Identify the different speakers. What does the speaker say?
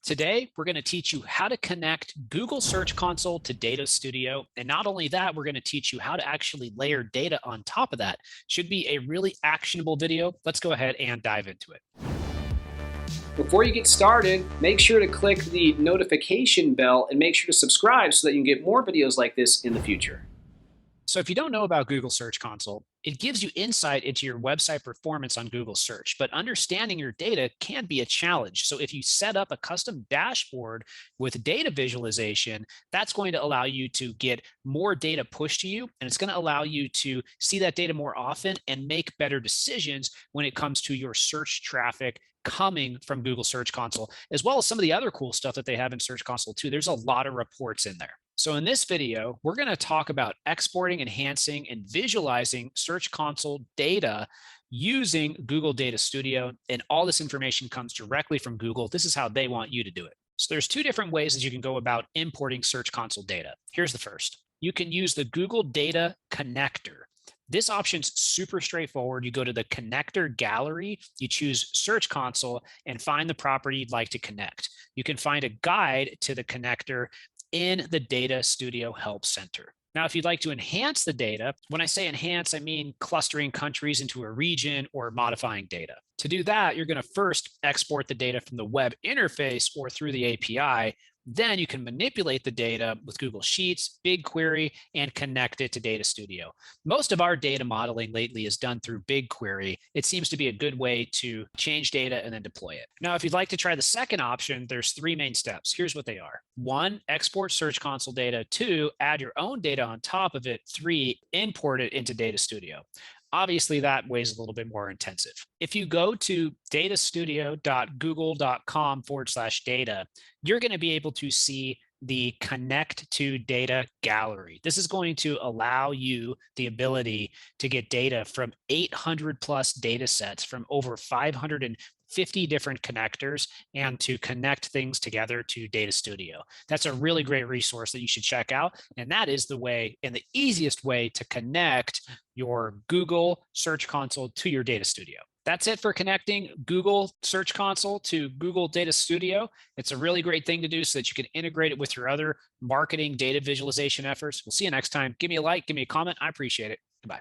Speaker 1: Today, we're going to teach you how to connect Google Search Console to Data Studio. And not only that, we're going to teach you how to actually layer data on top of that. Should be a really actionable video. Let's go ahead and dive into it.
Speaker 2: Before you get started, make sure to click the notification bell and make sure to subscribe so that you can get more videos like this in the future.
Speaker 1: So if you don't know about Google Search Console, it gives you insight into your website performance on Google Search, but understanding your data can be a challenge. So if you set up a custom dashboard with data visualization, that's going to allow you to get more data pushed to you, and it's going to allow you to see that data more often and make better decisions when it comes to your search traffic coming from Google Search Console, as well as some of the other cool stuff that they have in Search Console too. There's a lot of reports in there. So in this video, we're going to talk about exporting, enhancing, and visualizing Search Console data using Google Data Studio. And all this information comes directly from Google. This is how they want you to do it. So there's two different ways that you can go about importing Search Console data. Here's the first. You can use the Google Data Connector. This option's super straightforward. You go to the connector gallery, you choose Search Console, and find the property you'd like to connect. You can find a guide to the connector in the Data Studio Help Center. Now, if you'd like to enhance the data, when I say enhance, I mean clustering countries into a region or modifying data. To do that, you're going to first export the data from the web interface or through the API. Then you can manipulate the data with Google Sheets, BigQuery, and connect it to Data Studio. Most of our data modeling lately is done through BigQuery. It seems to be a good way to change data and then deploy it. Now, if you'd like to try the second option, there's three main steps. Here's what they are. 1, export Search Console data. 2, add your own data on top of it. 3, import it into Data Studio. Obviously, that way is a little bit more intensive. If you go to datastudio.google.com/data, you're going to be able to see the Connect to Data gallery. This is going to allow you the ability to get data from 800 plus data sets from over 550 different connectors and to connect things together to Data Studio. That's a really great resource that you should check out. And that is the way and the easiest way to connect your Google Search Console to your Data Studio. That's it for connecting Google Search Console to Google Data Studio. It's a really great thing to do so that you can integrate it with your other marketing data visualization efforts. We'll see you next time. Give me a like, give me a comment. I appreciate it. Goodbye.